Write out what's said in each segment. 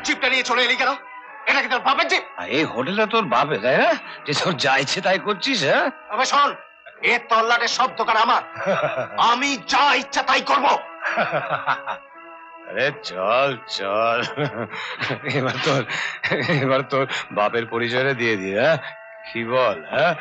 জিপটা নিয়ে চলে এলি কেন? এটা কি তোর বাপের জিপ? এই হোটেলে তোর বাপে, তাই না? যে তোর যা ইচ্ছে তাই করছিস। হ্যাঁ তবে শোন, এ তল্লাটের সব দোকান আমার, আমি যা ইচ্ছা তাই করব। আরে চল চল, এবার তোর বাপের পরিচয়টা দিয়ে দি। হ্যাঁ কি বল? হ্যাঁ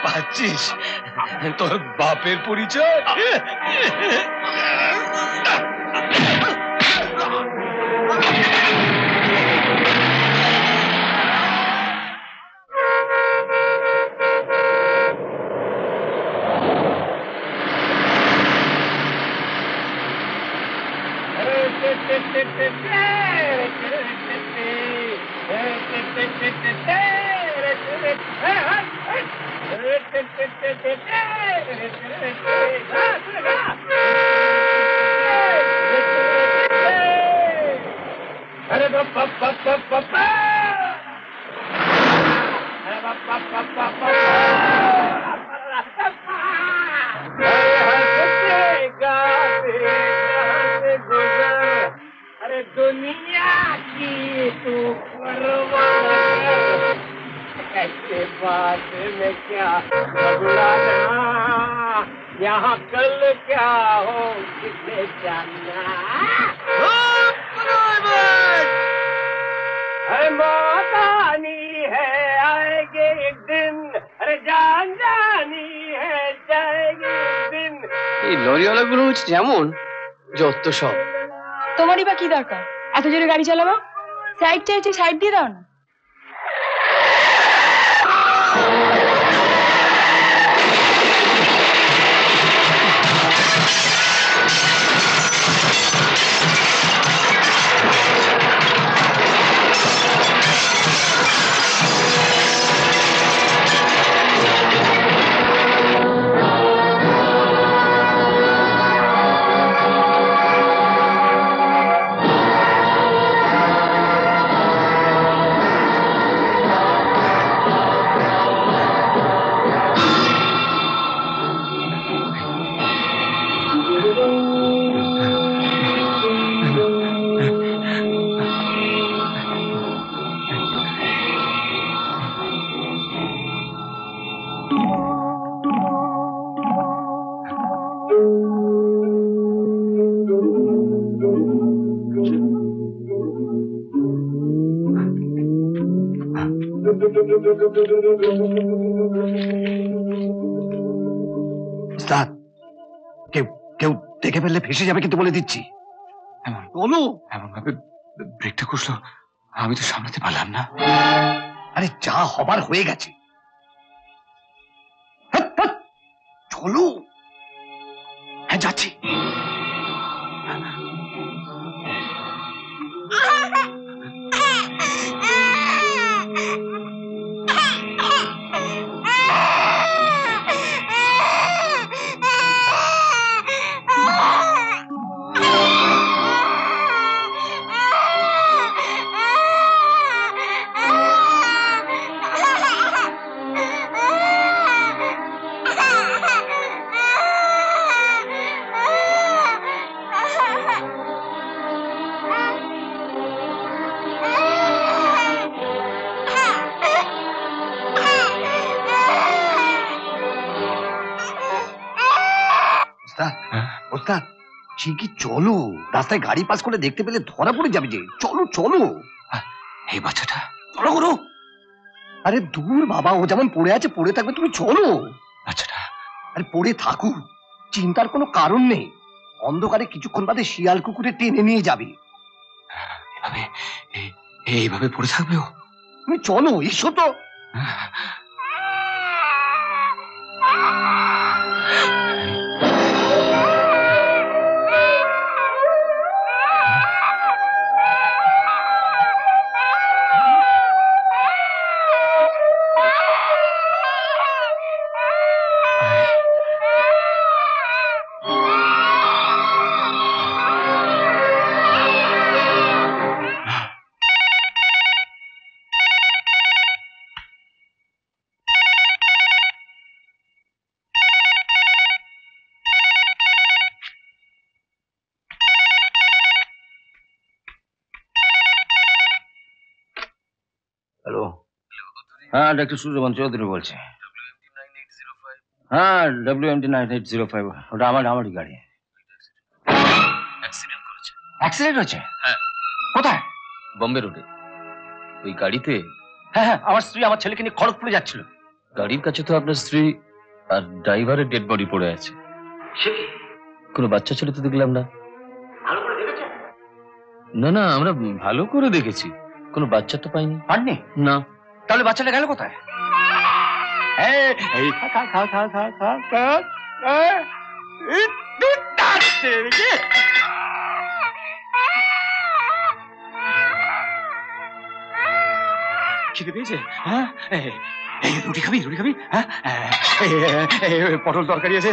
পাচ্ছিস তোর বাপের পরিচয়? दुनिया की तू ऐसे बात में क्या घबराना, यहाँ कल क्या हो किसे जानना। मौत आनी है आएगी एक दिन, अरे जान जानी है जाएगी एक दिन। এই লরিওয়ালাগুলো হচ্ছে যেমন যত সব। তোমারই বা কি দরকার এত জোরে গাড়ি চালাবো? সাইড চাইছে সাইড দিয়ে দাও না। কেউ দেখে ফেললে ফেসে যাবে কিন্তু বলে দিচ্ছি। বলো এমন ভাবে ব্রেকটা কষলো আমি তো সামলাতে পারলাম না। আরে যা হবার হয়ে গেছে, চলো। হ্যাঁ যাচ্ছি। ওস্তাদ শিগগির চলো, রাস্তায় গাড়ি পাস করে দেখতে পেলে ধরা পড়ে যাবে যে। চলো চলো। এই বাচ্চাটা চলো করো। আরে দূর বাবা, ও যেমন পড়ে আছে পড়ে থাকবে, তুমি চলো। বাচ্চাটা আরে পড়ে থাকুক, চিন্তার কোনো কারণ নেই। অন্ধকারে কিছুক্ষণ বাদে শিয়াল কুকুরে টেনে নিয়ে যাবে। এইভাবে পড়ে থাকবে ও? তুমি চলো, এসো তো। হ্যালো, হ্যাঁ ডাক্তার সূর্যবন চৌধুরী বলছে। হ্যাঁ WMT-9805, ওটা আমারই গাড়ি। অ্যাক্সিডেন্ট হয়েছে? হ্যাঁ। কোথায়? বম্বে রোডে। ওই গাড়িতে হ্যাঁ, আমার স্ত্রী আমার ছেলেকে নিয়ে খড়গপুরে যাচ্ছিল। গাড়ির কাছে তো আপনার স্ত্রী আর ড্রাইভারের ডেড বডি পড়ে আছে। কোনো বাচ্চা ছেলে তো দেখলাম না। না আমরা ভালো করে দেখেছি, কোনো বাচ্চা তো পাইনি। পাননি? না। তাহলে বাচ্চাটা গেল কোথায়? এই খা। এই দুটাতে রে। খিদে পেয়েছে? হ্যাঁ, এই রুটি খাবি? হ্যাঁ, পটল তরকারি আছে,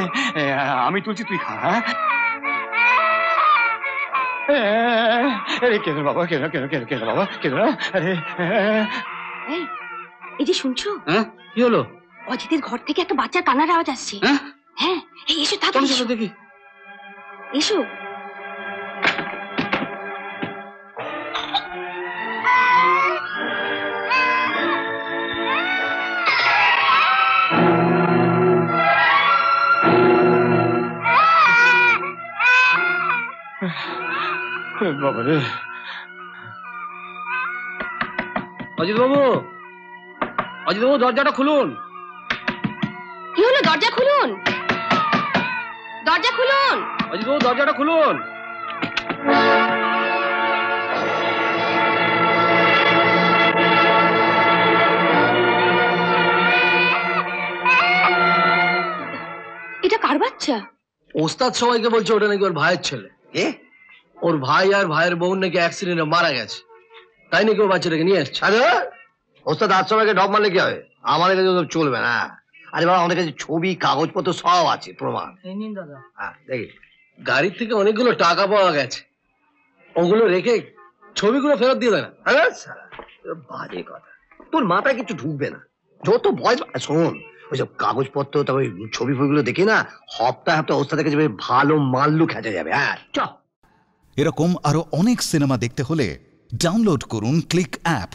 আমি তুলছি, তুই খা। হ্যাঁ, কেন বাবা, কেন বাবা, কেন? এই যে শুনছো, হ্যাঁ, কি হলো? অজিতের ঘর থেকে একটা বাচ্চার কান্নার আওয়াজ আসছে। হ্যাঁ, হ্যাঁ, এই এসো তাড়াতাড়ি চলো দেখি। এসো। বাবা রে। অজিত বাবু, দরজাটা খুলুন। কি হলো? দরজা খুলুন। অজিত বাবু, দরজাটা খুলুন। এটা কার বাচ্চা? ওস্তাদ সবাইকে বলছে ওটা নাকি ওর ভাইয়ের ছেলে। এ ওর ভাই আর ভাইয়ের বোন নাকি অ্যাক্সিডেন্টে মারা গেছে, তাই নাকি ও বাচ্চাটাকে নিয়ে আসছে। আরে ওস্তাদ আজ সবাইকে ঢপ মারলে কি হবে? আমাদের কাছে সব চলবে না। আরে বাবা, আমাদের কাছে ছবি কাগজপত্র সব আছে, প্রমাণ। হ্যাঁ, দেখি। গাড়ির থেকে অনেকগুলো টাকা পাওয়া গেছে, ওগুলো রেখে ছবিগুলো ফেরত দিয়ে দেয় না। আরে শালা, বাজে কথা। তোর মাথায় কিছু ঢুকবে না। যত বয়স, শোন, ওইসব কাগজপত্র, তারপর ছবি ফবিগুলো দেখি না, সপ্তাহে ওস্তাদের কাছে ভালো মাল্লু খেতে যাবে। হ্যাঁ, চ। এরকম আরো অনেক সিনেমা দেখতে হলে ডাউনলোড করুন ক্লিক অ্যাপ।